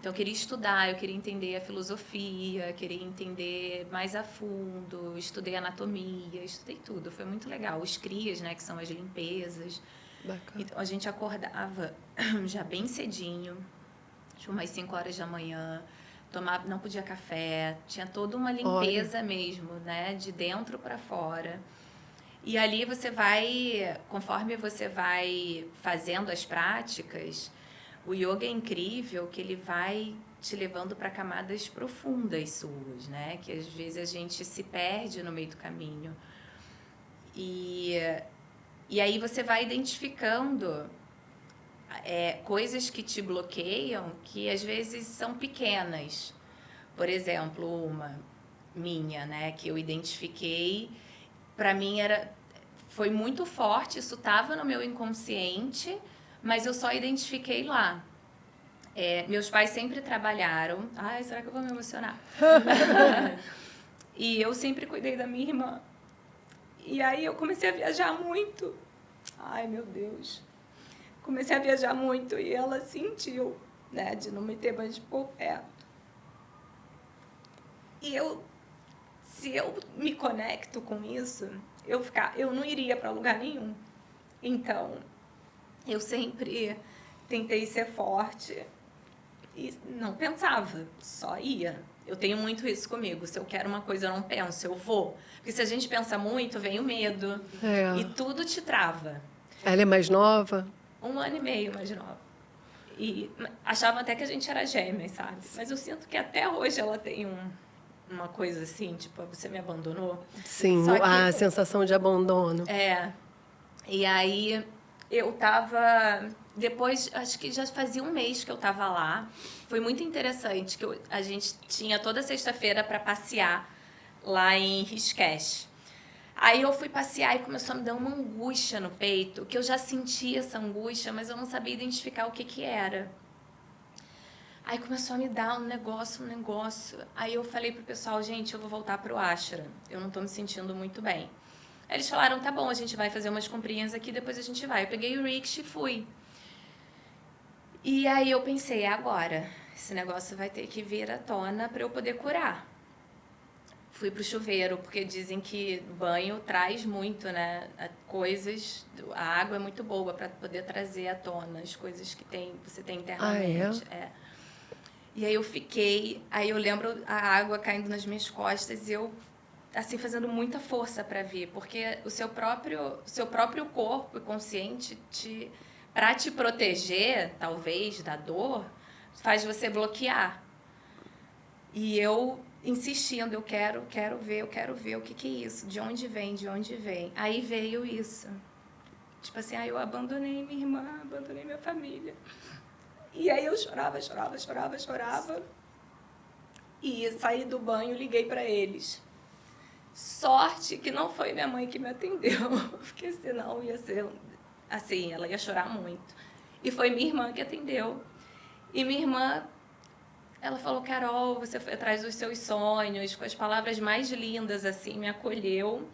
Então, eu queria estudar, eu queria entender a filosofia, queria entender mais a fundo, estudei anatomia, estudei tudo, foi muito legal. Os crias, né, que são as limpezas. Bacana. Então, a gente acordava já bem cedinho, tipo umas 5 horas da manhã, tomava, não podia café, tinha toda uma limpeza mesmo, né, de dentro para fora. E ali você vai, conforme você vai fazendo as práticas, o yoga é incrível que ele vai te levando para camadas profundas suas, né? Que às vezes a gente se perde no meio do caminho. E aí você vai identificando coisas que te bloqueiam que às vezes são pequenas. Por exemplo, uma minha, né? Que eu identifiquei, para mim foi muito forte, isso estava no meu inconsciente, mas eu só identifiquei lá. Meus pais sempre trabalharam. Ai, será que eu vou me emocionar? E eu sempre cuidei da minha irmã. E aí eu comecei a viajar muito. Ai, meu Deus. Comecei a viajar muito e ela sentiu, né, de não me ter mais por perto. E se eu me conecto com isso, eu não iria para lugar nenhum. Então, eu sempre tentei ser forte e não pensava, só ia. Eu tenho muito isso comigo. Se eu quero uma coisa, eu não penso, eu vou. Porque se a gente pensa muito, vem o medo. E tudo te trava. Ela é mais nova? 1 ano e meio mais nova. E achavam até que a gente era gêmeas, sabe? Mas eu sinto que até hoje ela tem uma coisa assim, tipo, você me abandonou. Sim, Só que, a sensação de abandono. E aí eu tava. Depois, acho que já fazia 1 mês que eu tava lá. Foi muito interessante que a gente tinha toda sexta-feira para passear lá em Rishikesh. Aí eu fui passear e começou a me dar uma angústia no peito, que eu já sentia essa angústia, mas eu não sabia identificar o que era. Aí começou a me dar um negócio. Aí eu falei pro pessoal, gente, eu vou voltar pro ashram. Eu não tô me sentindo muito bem. Aí eles falaram, tá bom, a gente vai fazer umas comprinhas aqui, depois a gente vai. Eu peguei o rickshaw e fui. E aí eu pensei, agora, esse negócio vai ter que vir à tona para eu poder curar. Fui pro chuveiro, porque dizem que banho traz muito, né? Coisas, a água é muito boa para poder trazer à tona as coisas que você tem internamente. E aí eu fiquei, aí eu lembro a água caindo nas minhas costas e eu assim fazendo muita força para vir, porque o seu próprio corpo consciente para te proteger, talvez, da dor, faz você bloquear. E eu insistindo, eu quero ver o que é isso, de onde vem. Aí veio isso. Tipo assim, eu abandonei minha irmã, abandonei minha família. E aí eu chorava. E saí do banho, liguei para eles. Sorte que não foi minha mãe que me atendeu, porque senão ia ser assim, ela ia chorar muito. E foi minha irmã que atendeu. E minha irmã, ela falou, Carol, você foi atrás dos seus sonhos, com as palavras mais lindas, assim, me acolheu.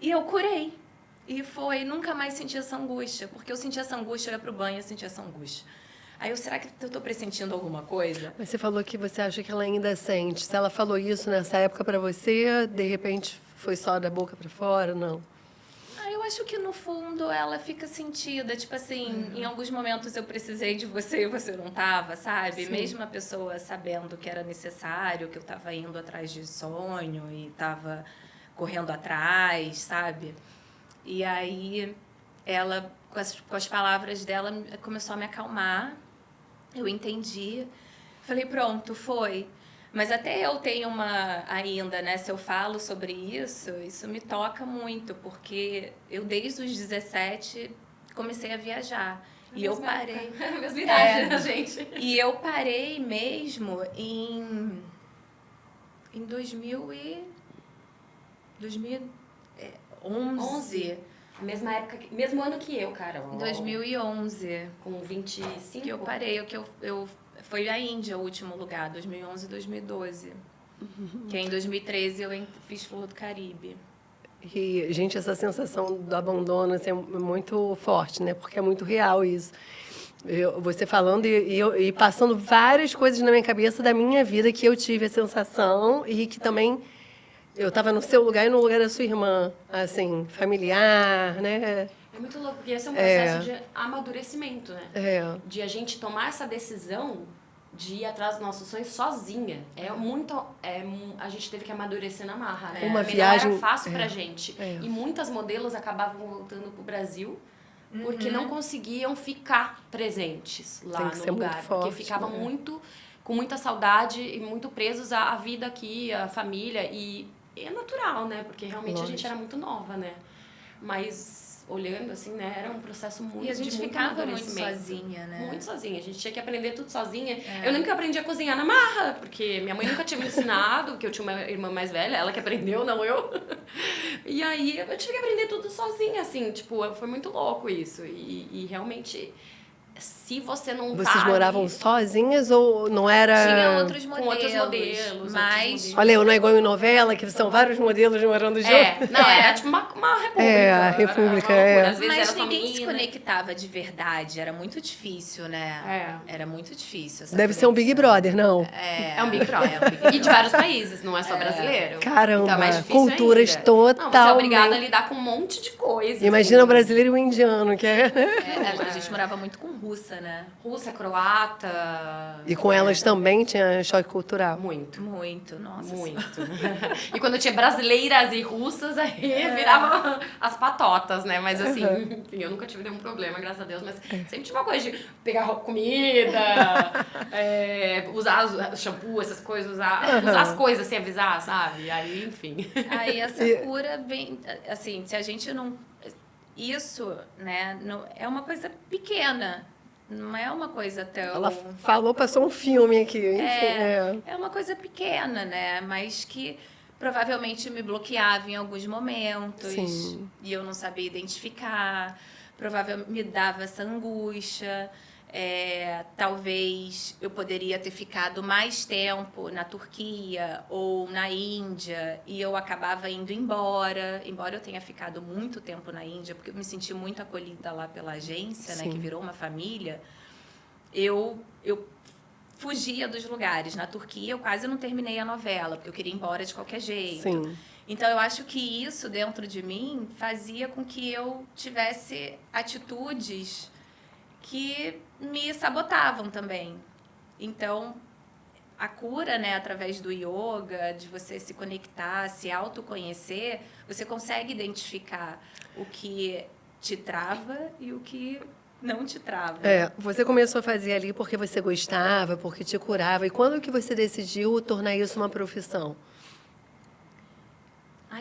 E eu curei. E nunca mais senti essa angústia, porque eu senti essa angústia, eu ia pro banho, eu senti essa angústia. Aí será que eu tô pressentindo alguma coisa? Mas você falou que você acha que ela ainda sente. Se ela falou isso nessa época para você, de repente foi só da boca para fora, não? Eu acho que no fundo ela fica sentida, tipo assim, em alguns momentos eu precisei de você e você não tava, sabe? Sim. Mesmo a pessoa sabendo que era necessário, que eu tava indo atrás de sonho e tava correndo atrás, sabe? E aí ela, com as palavras dela, começou a me acalmar. Eu entendi. Falei, pronto, foi. Mas até eu tenho ainda, né? Se eu falo sobre isso me toca muito, porque eu desde os 17 comecei a viajar. E eu parei. Mesma idade, né, gente? E eu parei mesmo em 2011. Mesma época, mesmo ano que eu, Carol. 2011. Com 25? Que eu parei, foi a Índia o último lugar, 2011 e 2012. Que em 2013 eu fiz Flor do Caribe. E, gente, essa sensação do abandono assim, é muito forte, né? Porque é muito real isso. Você falando e passando várias coisas na minha cabeça da minha vida que eu tive a sensação e que também eu estava no seu lugar e no lugar da sua irmã, assim, familiar, né? É muito louco, porque esse é um processo de amadurecimento, né? É. De a gente tomar essa decisão de ir atrás dos nossos sonhos sozinha. A gente teve que amadurecer na marra, né? Uma Também viagem- não era fácil pra gente. É. E muitas modelos acabavam voltando pro Brasil porque não conseguiam ficar presentes lá Tem que no ser muito lugar. forte, porque ficavam né? muito com muita saudade e muito presos à vida aqui, à família. E é natural, né? Porque realmente a gente Lógico. era muito nova, né? Mas olhando assim, né? Era um processo muito E a gente de muito ficava muito amadurecimento. sozinha, né? Muito sozinha. A gente tinha que aprender tudo sozinha. Eu nunca aprendi a cozinhar na marra, porque minha mãe nunca tinha me ensinado, porque eu tinha uma irmã mais velha, ela que aprendeu, não eu. E aí eu tive que aprender tudo sozinha, assim, tipo, foi muito louco isso. E realmente, se você não Vocês tá moravam ali, sozinhas ou não era... Tinha outros com modelos, outros modelos, mas... Olha, eu não é igual em novela, que são vários modelos morando juntos. não, era tipo uma república. É, a era república, uma loucura. é. Às vezes Mas era só ninguém se menina. conectava de verdade, era muito difícil, né? Era muito difícil essa Deve ser um Big conexão. Brother, não? É um Big Brother. É um Big Brother. E de vários países, não é só brasileiro. Caramba, Então é mais difícil culturas ainda. Não, você é totalmente- obrigada a lidar com um monte de coisa. Imagina assim. o brasileiro e o indiano, que é... A gente morava muito com russa, né? Russa, croata. E com elas também tinha choque cultural. Muito. Muito, nossa. Muito. E quando tinha brasileiras e russas, aí virava as patotas, né? Mas assim, enfim, eu nunca tive nenhum problema, graças a Deus. Mas sempre tive uma coisa de pegar comida, usar shampoo, essas coisas, usar as coisas sem avisar, sabe? Aí, enfim. Aí essa cura vem, assim, se a gente não... Isso, né, é uma coisa pequena, não é uma coisa tão... Ela falou, passou um filme aqui. Enfim, É uma coisa pequena, né, mas que provavelmente me bloqueava em alguns momentos. Sim. E eu não sabia identificar, provavelmente me dava essa angústia. Talvez eu poderia ter ficado mais tempo na Turquia ou na Índia e eu acabava indo embora eu tenha ficado muito tempo na Índia, porque eu me senti muito acolhida lá pela agência, né, Sim. que virou uma família. Eu fugia dos lugares. Na Turquia eu quase não terminei a novela, porque eu queria ir embora de qualquer jeito. Sim. Então, eu acho que isso dentro de mim fazia com que eu tivesse atitudes que me sabotavam também. Então, a cura, né, através do yoga, de você se conectar, se autoconhecer, você consegue identificar o que te trava e o que não te trava. Você começou a fazer ali porque você gostava, porque te curava. E quando que você decidiu tornar isso uma profissão?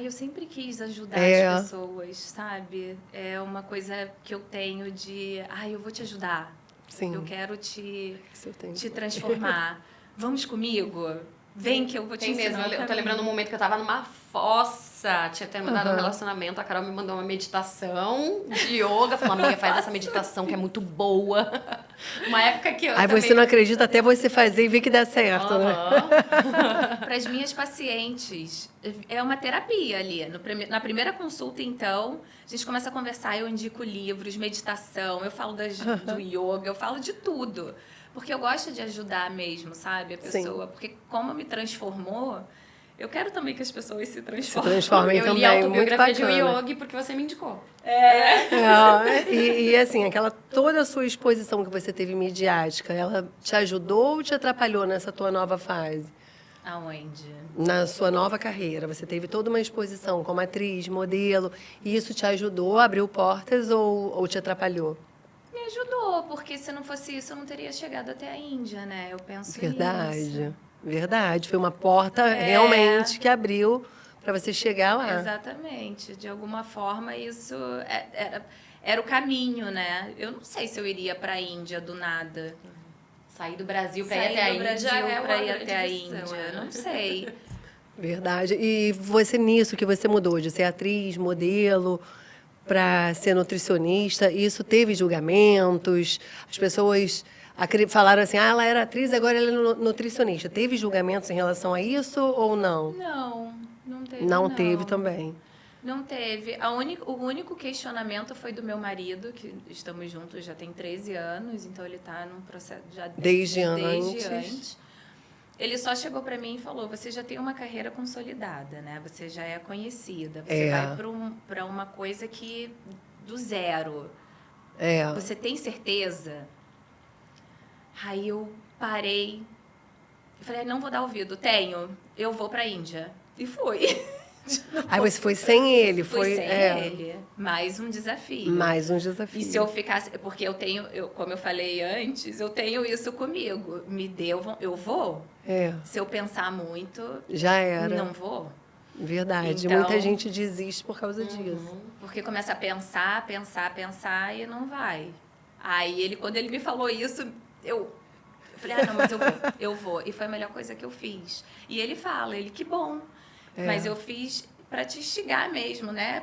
Eu sempre quis ajudar as pessoas, sabe? É uma coisa que eu tenho de... eu vou te ajudar. Sim. Eu quero te Isso tem. transformar. Vamos comigo? Vem que eu vou te Tem ensinar. mesmo, eu tô lembrando um momento que eu tava numa fossa, tinha terminado um relacionamento, a Carol me mandou uma meditação de yoga, falou, amiga, faz essa meditação que é muito boa. Uma época que eu Aí você não acredita até você fazer e ver que dá certo, né? Para as minhas pacientes, é uma terapia ali. Na primeira consulta, então, a gente começa a conversar, eu indico livros, meditação, eu falo do yoga, eu falo de tudo. Porque eu gosto de ajudar mesmo, sabe? A pessoa. Sim. Porque como me transformou, eu quero também que as pessoas se transformem. Transformem Eu li também, a muito autobiografia de bacana. yogi porque você me indicou. E assim, toda a sua exposição que você teve midiática, ela te ajudou ou te atrapalhou nessa tua nova fase? Aonde? Na sua nova carreira, você teve toda uma exposição como atriz, modelo, e isso te ajudou, abriu portas ou te atrapalhou? Me ajudou, porque se não fosse isso, eu não teria chegado até a Índia, né? Eu penso nisso. Verdade. Foi uma porta realmente que abriu para você chegar lá. Exatamente. De alguma forma, isso era o caminho, né? Eu não sei se eu iria para a Índia do nada. Sair do Brasil pra ir Sair até a do Índia Brasil é uma para ir grande até a decisão, Índia. Não sei. Verdade. E você nisso que você mudou de ser atriz, modelo, para ser nutricionista, isso teve julgamentos? As pessoas falaram assim, ela era atriz, agora ela é nutricionista. Teve julgamentos em relação a isso ou não? Não teve. Não teve também. Não teve. O único questionamento foi do meu marido, que estamos juntos já tem 13 anos, então ele está num processo já Desde antes. Ele só chegou para mim e falou: você já tem uma carreira consolidada, né? Você já é conhecida. Você vai para uma coisa que do zero. Você tem certeza? Aí eu parei. Eu falei: não vou dar ouvido. Tenho. Eu vou para a Índia. E fui. Aí você foi sem ele? Fui sem ele. Mais um desafio. Mais um desafio. E se eu ficasse... Porque como eu falei antes, eu tenho isso comigo. Eu vou. Se eu pensar muito... Já era. Não vou. Verdade. Então, muita gente desiste por causa disso. Porque começa a pensar e não vai. Aí, quando ele me falou isso, eu falei: não, mas eu vou. E foi a melhor coisa que eu fiz. E ele fala, que bom. Mas eu fiz para te instigar mesmo, né?